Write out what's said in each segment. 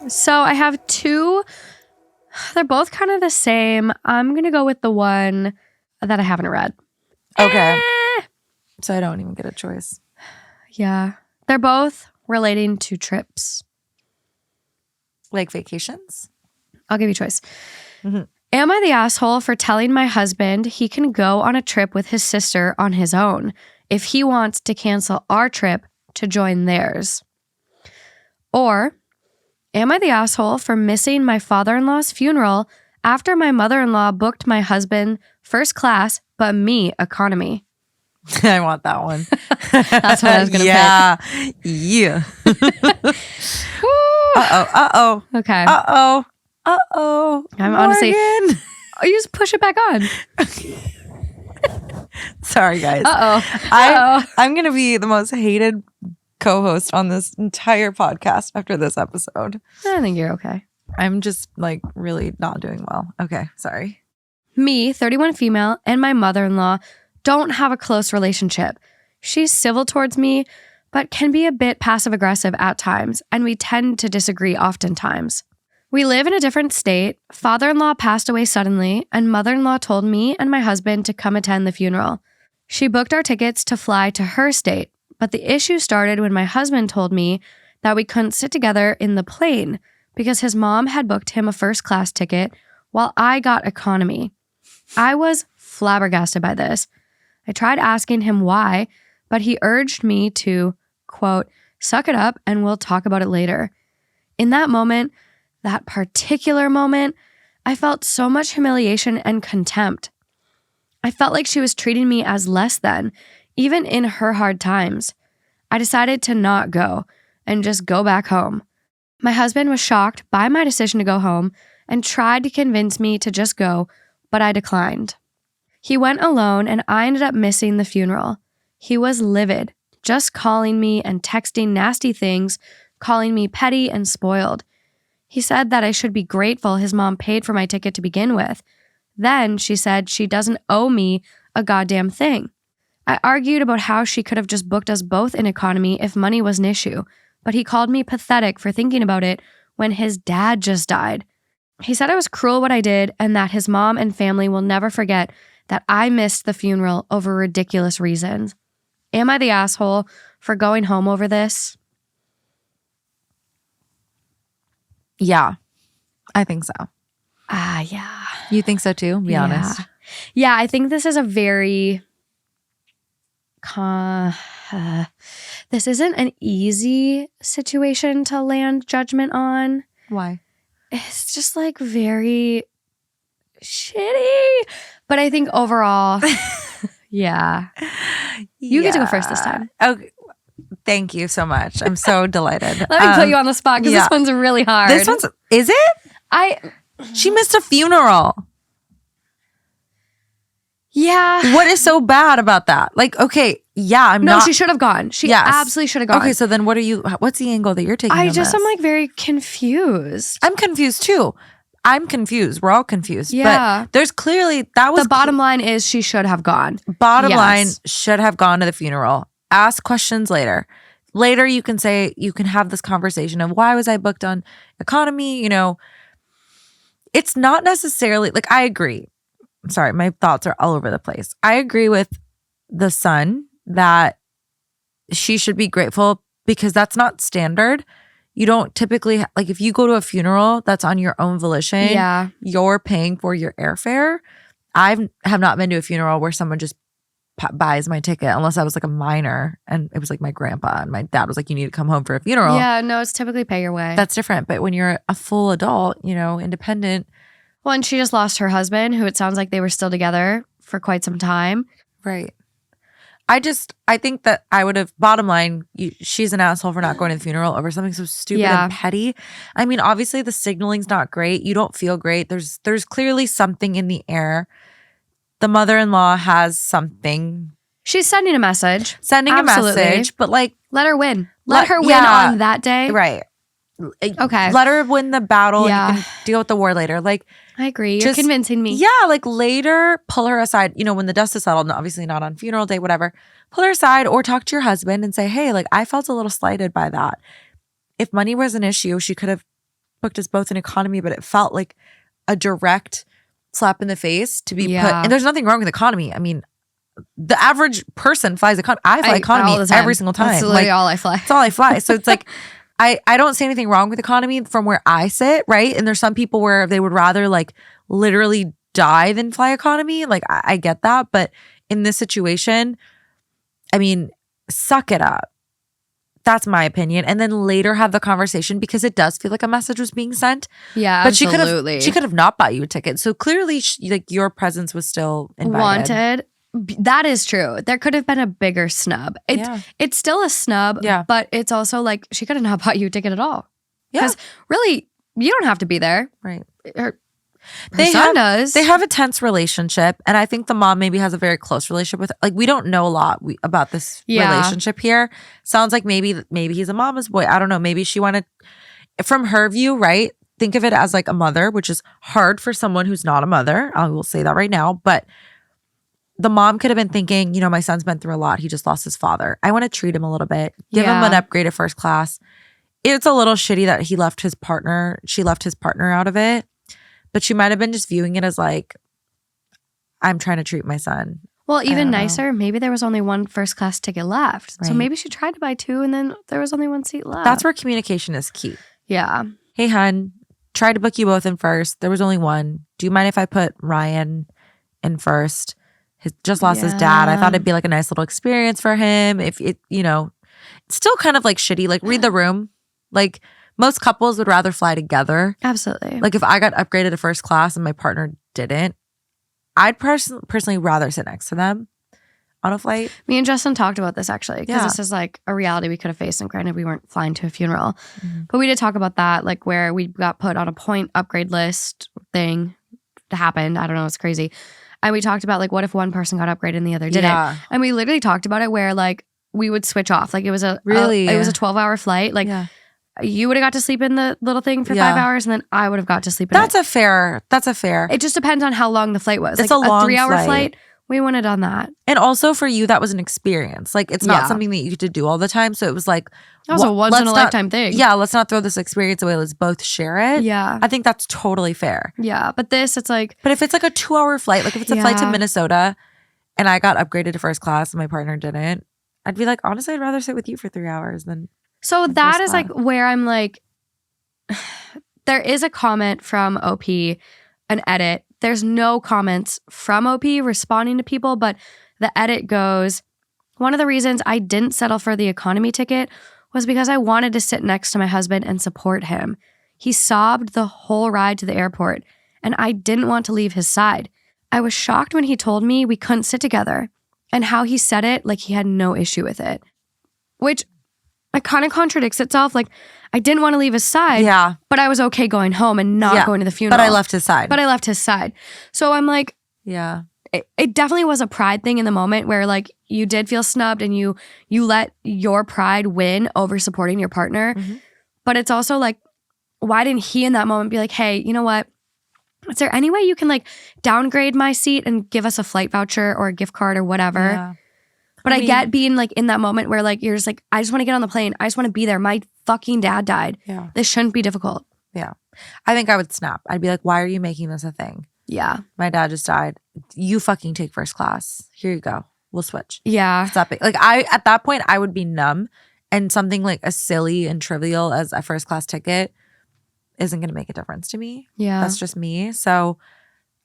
So I have two. They're both kind of the same. I'm going to go with the one that I haven't read. Okay. So I don't even get a choice. Yeah. They're both relating to trips. Like vacations? I'll give you a choice. Mm-hmm. Am I the asshole for telling my husband he can go on a trip with his sister on his own if he wants to cancel our trip to join theirs? Or am I the asshole for missing my father-in-law's funeral after my mother-in-law booked my husband first class but me economy? I want that one. That's what I was going to pick. Yeah. Uh-oh. Okay. Uh-oh. I'm honestly... Oh, you just push it back on. Sorry, guys. I'm going to be the most hated co-host on this entire podcast after this episode. I think you're okay. I'm just like really not doing well. Okay, sorry. Me, 31 female, and my mother-in-law don't have a close relationship. She's civil towards me, but can be a bit passive-aggressive at times, and we tend to disagree oftentimes. We live in a different state. Father-in-law passed away suddenly, and mother-in-law told me and my husband to come attend the funeral. She booked our tickets to fly to her state, but the issue started when my husband told me that we couldn't sit together in the plane because his mom had booked him a first-class ticket while I got economy. I was flabbergasted by this. I tried asking him why, but he urged me to, quote, suck it up and we'll talk about it later. In that moment, that particular moment, I felt so much humiliation and contempt. I felt like she was treating me as less than, even in her hard times. I decided to not go and just go back home. My husband was shocked by my decision to go home and tried to convince me to just go, but I declined. He went alone and I ended up missing the funeral. He was livid, just calling me and texting nasty things, calling me petty and spoiled. He said that I should be grateful his mom paid for my ticket to begin with. Then she said she doesn't owe me a goddamn thing. I argued about how she could have just booked us both in economy if money was an issue, but he called me pathetic for thinking about it when his dad just died. He said I was cruel what I did and that his mom and family will never forget that I missed the funeral over ridiculous reasons. Am I the asshole for going home over this? Yeah, I think so. Yeah. You think so too? Be honest. Yeah, I think this is a very... this isn't an easy situation to land judgment on. Why? It's just like very shitty. But I think overall, yeah. You get to go first this time. Okay. Thank you so much. I'm so delighted. Let me put you on the spot because this one's really hard. Is it? She missed a funeral. Yeah. What is so bad about that? Like, okay, yeah, No, she should have gone. She absolutely should have gone. Okay, so then what's the angle that you're taking? I'm like very confused. I'm confused too. I'm confused. We're all confused. Yeah. But there's clearly, that was... The bottom line is she should have gone. Bottom line, should have gone to the funeral. Ask questions later. Later, you can say, you can have this conversation of why was I booked on economy? You know, it's not necessarily, like, I agree. I'm sorry, my thoughts are all over the place. I agree with the son that she should be grateful because that's not standard. You don't typically, like if you go to a funeral that's on your own volition, you're paying for your airfare. I have not been to a funeral where someone just buys my ticket unless I was like a minor and it was like my grandpa and my dad was like, you need to come home for a funeral. Yeah, no, it's typically pay your way. That's different. But when you're a full adult, you know, independent. Well, and she just lost her husband, who it sounds like they were still together for quite some time. Right. I think that I would have, bottom line, she's an asshole for not going to the funeral over something so stupid and petty. I mean, obviously the signaling's not great. You don't feel great. There's clearly something in the air. The mother-in-law has something. She's sending a message. But like. Let her win. Let her win on that day. Right. Okay. Let her win the battle. Yeah. You can deal with the war later. Like, I agree. You're convincing me. Yeah, like later, pull her aside. You know, when the dust is settled, obviously not on funeral day, whatever. Pull her aside or talk to your husband and say, hey, like I felt a little slighted by that. If money was an issue, she could have booked us both in economy, but it felt like a direct slap in the face to be put. Yeah. And there's nothing wrong with economy. I mean, the average person flies economy. I fly economy all the time. every single time. That's literally all I fly. That's all I fly. So it's like, I don't see anything wrong with economy from where I sit, right? And there's some people where they would rather like literally die than fly economy. Like I get that. But in this situation, I mean, suck it up. That's my opinion. And then later have the conversation, because it does feel like a message was being sent. Yeah, But absolutely. she could have not bought you a ticket. So clearly like your presence was still invited. Wanted. That is true. There could have been a bigger snub. It's still a snub, but it's also like she could have not bought you a ticket at all. Yeah. Because really, you don't have to be there. Right. Her son does. They have a tense relationship. And I think the mom maybe has a very close relationship with, like, we don't know a lot about this relationship here. Sounds like maybe he's a mama's boy. I don't know. Maybe she wanted, from her view, right? Think of it as like a mother, which is hard for someone who's not a mother. I will say that right now. But the mom could have been thinking, you know, my son's been through a lot. He just lost his father. I want to treat him a little bit. Give him an upgrade at first class. It's a little shitty that she left his partner out of it. But she might have been just viewing it as like, I'm trying to treat my son. Well, even nicer, maybe there was only one first class ticket left. Right. So maybe she tried to buy two and then there was only one seat left. That's where communication is key. Yeah. Hey, hun, tried to book you both in first. There was only one. Do you mind if I put Ryan in first? He just lost his dad. I thought it'd be like a nice little experience for him. If it, you know, it's still kind of like shitty. Like, read the room. Like, most couples would rather fly together. Absolutely. Like, if I got upgraded to first class and my partner didn't, I'd personally rather sit next to them on a flight. Me and Justin talked about this actually, because this is like a reality we could have faced. And granted, we weren't flying to a funeral, but we did talk about that, like where we got put on a point upgrade list thing happened. I don't know. It's crazy. And we talked about like, what if one person got upgraded and the other didn't? Yeah. And we literally talked about it where like we would switch off. Like it was a 12-hour flight. Like you would have got to sleep in the little thing for 5 hours, and then I would have got to sleep in That's a fair. It just depends on how long the flight was. It's like a long 3-hour flight. We wouldn't have done that. And also for you, that was an experience. Like, it's not something that you get to do all the time. So it was like, that was a once in a lifetime thing. Yeah, let's not throw this experience away. Let's both share it. Yeah. I think that's totally fair. Yeah. But it's like. But if it's like a 2-hour flight, like if it's a flight to Minnesota and I got upgraded to first class and my partner didn't, I'd be like, honestly, I'd rather sit with you for 3 hours than. So that is like where I'm like, there is a comment from OP, an edit. There's no comments from OP responding to people, but the edit goes, one of the reasons I didn't settle for the economy ticket was because I wanted to sit next to my husband and support him. He sobbed the whole ride to the airport, and I didn't want to leave his side. I was shocked when he told me we couldn't sit together, and how he said it like he had no issue with it. Which it kind of contradicts itself. Like, I didn't want to leave his side, but I was okay going home and not going to the funeral. But I left his side. So I'm like, yeah, it definitely was a pride thing in the moment where like you did feel snubbed and you let your pride win over supporting your partner. But it's also like, why didn't he in that moment be like, hey, you know what? Is there any way you can like downgrade my seat and give us a flight voucher or a gift card or whatever? Yeah. But I get being like in that moment where like you're just like, I just want to get on the plane. I just want to be there. My fucking dad died. Yeah. This shouldn't be difficult. Yeah. I think I would snap. I'd be like, why are you making this a thing? Yeah. My dad just died. You fucking take first class. Here you go. We'll switch. Yeah. Stop it. Like at that point, I would be numb, and something like as silly and trivial as a first class ticket isn't going to make a difference to me. Yeah. That's just me. So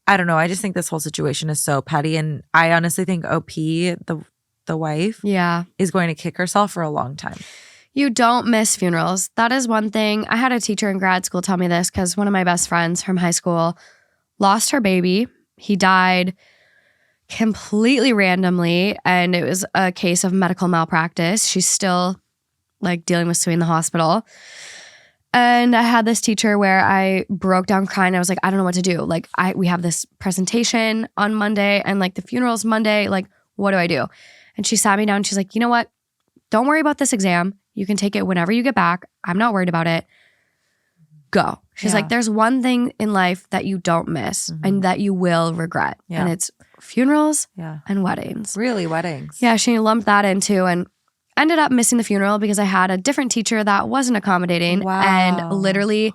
I don't know. I just think this whole situation is so petty. And I honestly think OP, the wife, is going to kick herself for a long time. You don't miss funerals. That is one thing. I had a teacher in grad school tell me this because one of my best friends from high school lost her baby. He died completely randomly, and it was a case of medical malpractice. She's still like dealing with suing the hospital. And I had this teacher where I broke down crying. I was like, I don't know what to do. Like, we have this presentation on Monday and like the funeral's Monday. Like, what do I do? And she sat me down. She's like, you know what? Don't worry about this exam. You can take it whenever you get back. I'm not worried about it. Go. She's like, there's one thing in life that you don't miss and that you will regret. And it's funerals and weddings. Really, weddings? Yeah, she lumped that in too, and ended up missing the funeral because I had a different teacher that wasn't accommodating. Wow. And literally,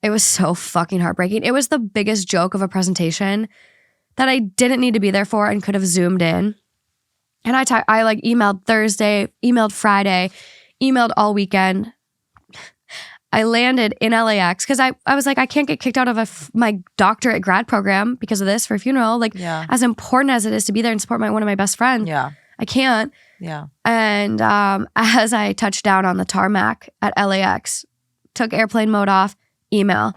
It was so fucking heartbreaking. It was the biggest joke of a presentation that I didn't need to be there for and could have Zoomed in. And I like emailed Thursday, emailed Friday, emailed all weekend. I landed in LAX because I was like, I can't get kicked out of my doctorate grad program because of this for a funeral. Like, as important as it is to be there and support one of my best friends, I can't. Yeah. And as I touched down on the tarmac at LAX, took airplane mode off, email.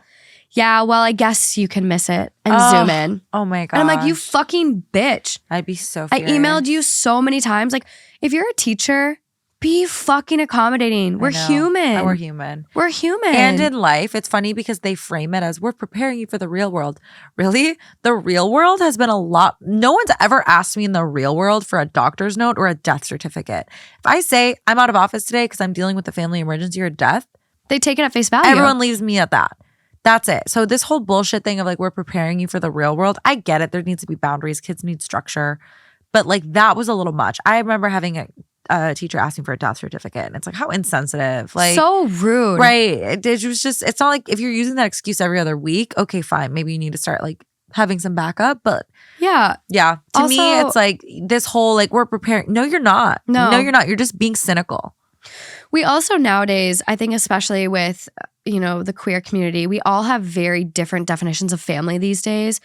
Yeah, well, I guess you can miss it and zoom in. Oh my God. And I'm like, you fucking bitch. I'd be so furious. I emailed you so many times. Like, if you're a teacher, be fucking accommodating. We're human. We're human. We're human. And in life, it's funny because they frame it as we're preparing you for the real world. Really? The real world has been a lot. No one's ever asked me in the real world for a doctor's note or a death certificate. If I say I'm out of office today because I'm dealing with a family emergency or death, they take it at face value. Everyone leaves me at that. That's it. So this whole bullshit thing of like, we're preparing you for the real world. I get it. There needs to be boundaries. Kids need structure. But like, that was a little much. I remember having a teacher asking for a death certificate. And it's like, how insensitive. Like, so rude. Right. It was just, it's not like if you're using that excuse every other week, okay, fine. Maybe you need to start like having some backup. But yeah. To me, it's like this whole like, we're preparing. No, you're not. No, you're not. You're just being cynical. We also nowadays, I think especially with, the queer community, we all have very different definitions of family these days.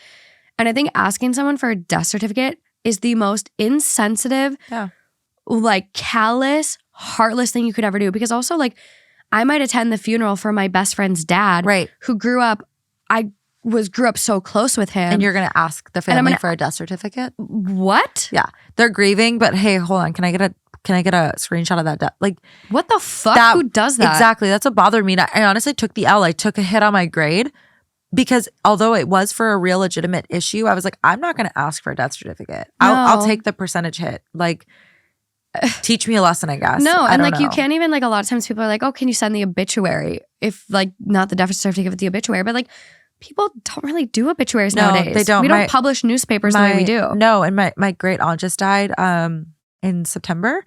And I think asking someone for a death certificate is the most insensitive, like callous, heartless thing you could ever do. Because also like I might attend the funeral for my best friend's dad, who grew up so close with him. And you're going to ask the family for a death certificate? What? Yeah. They're grieving, but hey, hold on. Can I get a screenshot of that death? Like, what the fuck? Who does that? Exactly. That's what bothered me. And I honestly took the L. I took a hit on my grade because although it was for a real legitimate issue, I was like, I'm not going to ask for a death certificate. I'll take the percentage hit. Like, teach me a lesson, I guess. No, and like you can't even like a lot of times people are like, oh, can you send the obituary? If like not the death certificate, but the obituary. But like people don't really do obituaries nowadays. They don't. We don't publish newspapers the way we do. No, and my great aunt just died in September.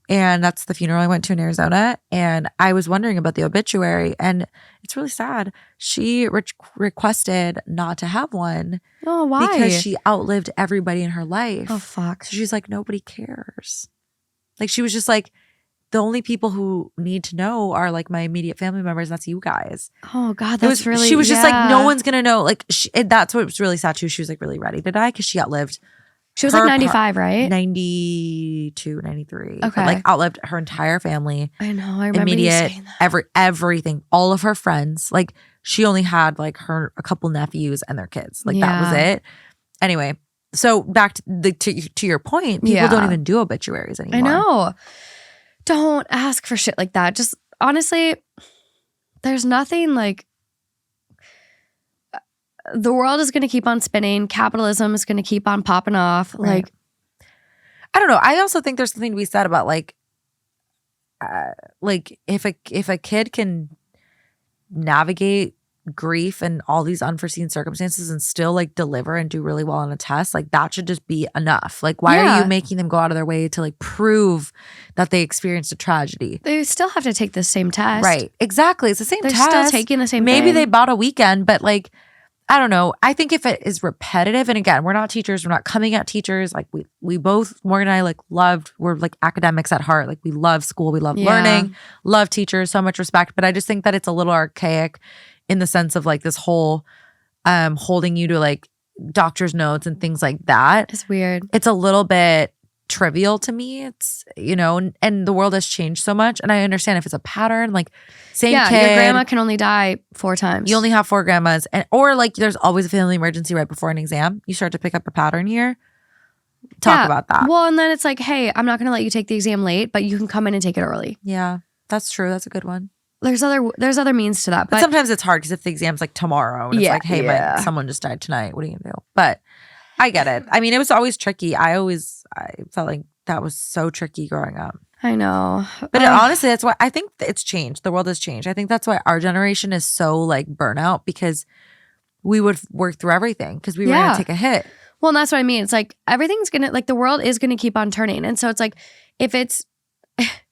And that's the funeral I went to in Arizona. And I was wondering about the obituary. And it's really sad. She requested not to have one. Oh, why? Because she outlived everybody in her life. Oh, fuck. So she's like, nobody cares. Like, she was just like, the only people who need to know are like my immediate family members. That's you guys. Oh, God. That's really, she was just like, no one's going to know. Like, that's what was really sad too. She was like really ready to die because she outlived. She was like 95, right? 92, 93. Okay. But like outlived her entire family. I know. I remember you saying that. Everything. All of her friends. Like she only had like a couple nephews and their kids. Like that was it. Anyway, so back to your point, people don't even do obituaries anymore. I know. Don't ask for shit like that. Just honestly, there's nothing like... The world is going to keep on spinning. Capitalism is going to keep on popping off. Right. Like, I don't know. I also think there's something to be said about like if a kid can navigate grief and all these unforeseen circumstances and still like deliver and do really well on a test, like that should just be enough. Like, why are you making them go out of their way to like prove that they experienced a tragedy? They still have to take the same test. Right. Exactly. It's the same test. They're still taking the same Maybe thing. they bought a weekend, but like, I don't know. I think if it is repetitive, and again, we're not teachers, we're not coming at teachers. Like we both, Morgan and I like we're like academics at heart. Like we love school, we love learning, love teachers, so much respect. But I just think that it's a little archaic in the sense of like this whole holding you to like doctor's notes and things like that. It's weird. It's a little bit trivial to me. It's, and the world has changed so much. And I understand if it's a pattern, like same kid. Your grandma can only die 4 times. You only have 4 grandmas. Or like there's always a family emergency right before an exam. You start to pick up a pattern here. Talk about that. Well, and then it's like, hey, I'm not going to let you take the exam late, but you can come in and take it early. Yeah, that's true. That's a good one. There's other means to that. But sometimes it's hard because if the exam's like tomorrow and it's like, hey, someone just died tonight. What are you going to do? But I get it. I mean, it was always tricky. I felt like that was so tricky growing up. I know. But honestly, that's why I think it's changed. The world has changed. I think that's why our generation is so like burnout, because we would work through everything because we were going to take a hit. Well, and that's what I mean. It's like everything's going to, like the world is going to keep on turning. And so it's like, if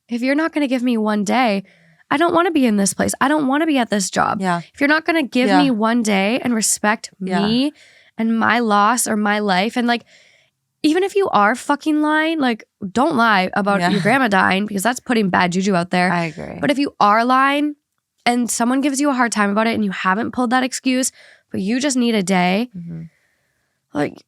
you're not going to give me one day, I don't want to be in this place. I don't want to be at this job. Yeah. If you're not going to give me one day and respect me and my loss or my life, and like, even if you are fucking lying, like, don't lie about your grandma dying because that's putting bad juju out there. I agree. But if you are lying and someone gives you a hard time about it and you haven't pulled that excuse, but you just need a day, like,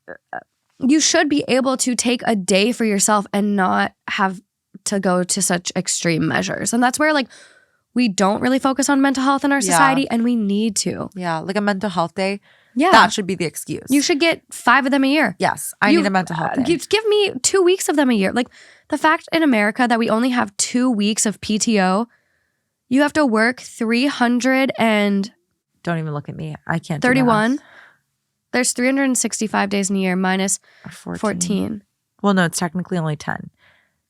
you should be able to take a day for yourself and not have to go to such extreme measures. And that's where, like, we don't really focus on mental health in our society, and we need to. Yeah, like a mental health day. Yeah. That should be the excuse. You should get 5 of them a year. Yes, I need a mental health day. Give me 2 weeks of them a year. Like, the fact in America that we only have 2 weeks of PTO, you have to work 300 and... Don't even look at me. I can't do 31. math. There's 365 days in a year minus 14. Well, no, it's technically only 10.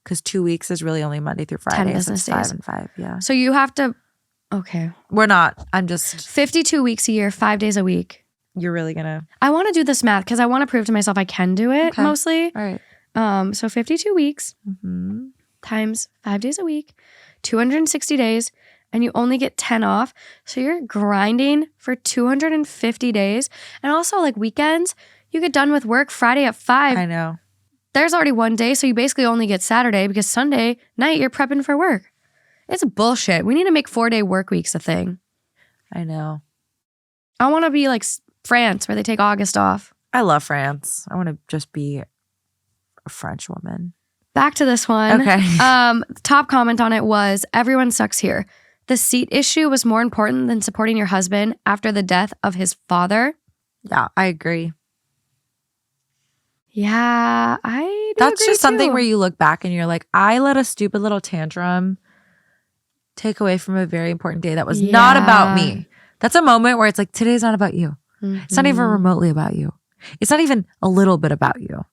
Because 2 weeks is really only Monday through Friday. 10 business so it's days. 5 and 5, yeah. So you have to... Okay. We're not. I'm just... 52 weeks a year, 5 days a week. You're really gonna... I want to do this math because I want to prove to myself I can do it mostly. All right. So 52 weeks times 5 days a week, 260 days, and you only get 10 off. So you're grinding for 250 days. And also, like, weekends, you get done with work Friday at 5. I know. There's already one day, so you basically only get Saturday because Sunday night you're prepping for work. It's bullshit. We need to make 4-day work weeks a thing. I know. I want to be like France where they take August off. I love France. I want to just be a French woman. Back to this one. Okay. Top comment on it was, everyone sucks here. The seat issue was more important than supporting your husband after the death of his father. Yeah, I agree. Yeah, I do That's agree just something too. where you look back and you're like, I let a stupid little tantrum take away from a very important day that was not about me. That's a moment where it's like, today's not about you. It's not even remotely about you. It's not even a little bit about you.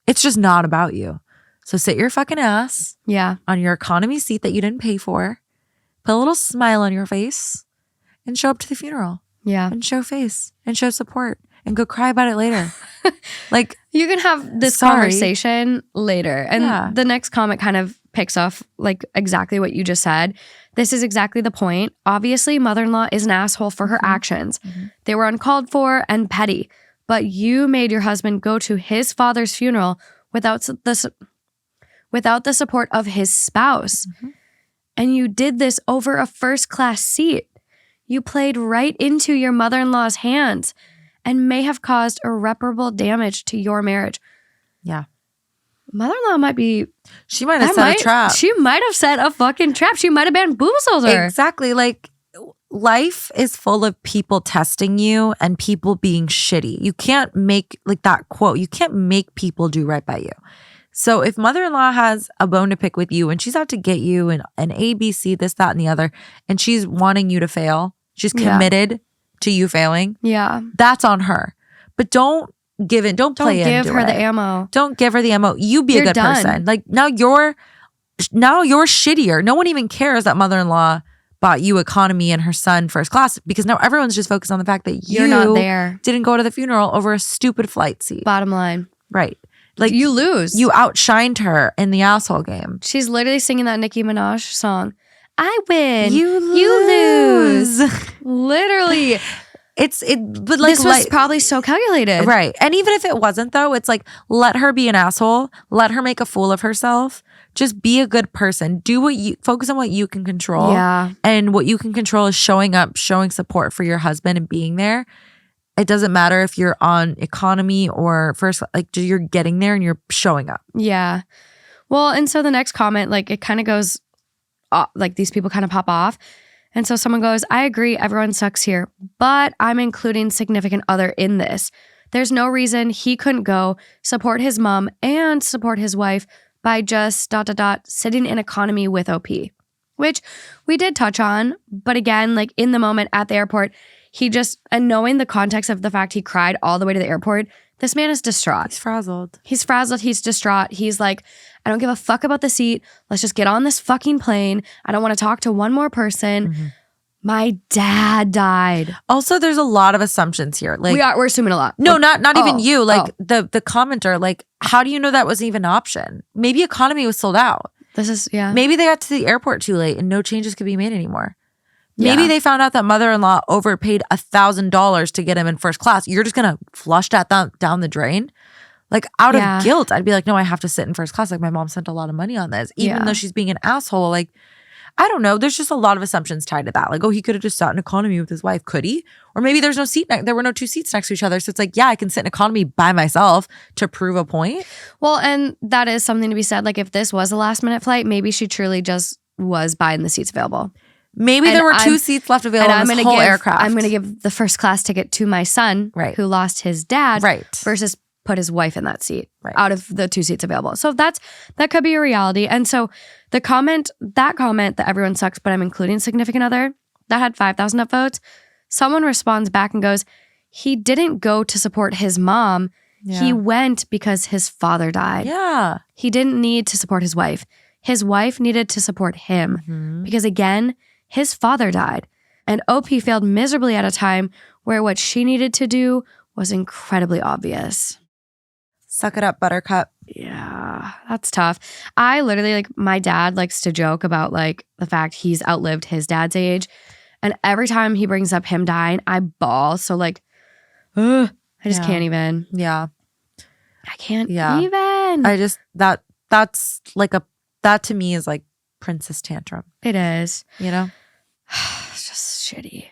It's just not about you. So sit your fucking ass on your economy seat that you didn't pay for. Put a little smile on your face and show up to the funeral. Yeah. And show face and show support and go cry about it later. Like, you can have this conversation later. And the next comment kind of picks off like exactly what you just said. This is exactly the point. Obviously, mother-in-law is an asshole for her actions. They were uncalled for and petty. But you made your husband go to his father's funeral without the support of his spouse. And you did this over a first-class seat. You played right into your mother-in-law's hands and may have caused irreparable damage to your marriage. Yeah. Mother-in-law might be... She might have set a trap. She might have set a fucking trap. She might have bamboozled her. Exactly. Like, life is full of people testing you and people being shitty. You can't make, like that quote, you can't make people do right by you. So if mother-in-law has a bone to pick with you and she's out to get you and an ABC, this, that, and the other, and she's wanting you to fail, she's committed to you failing. Yeah. That's on her. But don't give in. Don't play into it. Don't give her the ammo. Don't give her the ammo. You be a good person. Like now you're shittier. No one even cares that mother-in-law bought you economy and her son first class because now everyone's just focused on the fact that you're not there. Didn't go to the funeral over a stupid flight seat. Bottom line. Right. Like you lose. You outshined her in the asshole game. She's literally singing that Nicki Minaj song. I win. You lose. Literally. But like this was probably so calculated. Right. And even if it wasn't though, it's like, let her be an asshole. Let her make a fool of herself. Just be a good person. Focus on what you can control. Yeah. And what you can control is showing up, showing support for your husband and being there. It doesn't matter if you're on economy or first, like you're getting there and you're showing up. Yeah. Well, and so the next comment, like it kind of goes, like these people kind of pop off. And so someone goes, I agree, everyone sucks here, but I'm including significant other in this. There's no reason he couldn't go support his mom and support his wife by just ... sitting in economy with OP, which we did touch on. But again, like in the moment at the airport, and knowing the context of the fact he cried all the way to the airport, this man is distraught. He's frazzled. He's distraught. He's like, I don't give a fuck about the seat. Let's just get on this fucking plane. I don't want to talk to one more person. My dad died. Also, there's a lot of assumptions here. Like we're assuming a lot. No, not even you. Like the commenter, like, how do you know that was even an option? Maybe economy was sold out. This is, yeah. Maybe they got to the airport too late and no changes could be made anymore. Maybe Yeah. they found out that mother-in-law overpaid $1,000 to get him in first class. You're just going to flush that down the drain? Like out Yeah. of guilt, I'd be like, no, I have to sit in first class. Like my mom spent a lot of money on this, even Yeah. though she's being an asshole. Like, I don't know. There's just a lot of assumptions tied to that. Like, oh, he could have just sat in economy with his wife. Could he? Or maybe there's no seat. There were no two seats next to each other. So it's like, yeah, I can sit in economy by myself to prove a point. Well, and that is something to be said. Like if this was a last minute flight, maybe she truly just was buying the seats available. Maybe there were two seats left available in this whole aircraft. I'm going to give the first class ticket to my son, Right. who lost his dad, Right. versus put his wife in that seat, Right. out of the two seats available. So that could be a reality. And so that comment that everyone sucks, but I'm including significant other, that had 5,000 upvotes. Someone responds back and goes, he didn't go to support his mom. Yeah. He went because his father died. Yeah. He didn't need to support his wife. His wife needed to support him because, again, his father died. And OP failed miserably at a time where what she needed to do was incredibly obvious. Suck it up, buttercup. Yeah, that's tough. I literally, like, my dad likes to joke about, like, the fact he's outlived his dad's age. And every time he brings up him dying, I bawl. So, like, I just can't even. Yeah. I can't even. I just, that's like that to me is like princess tantrum. It is. You know? It's just shitty.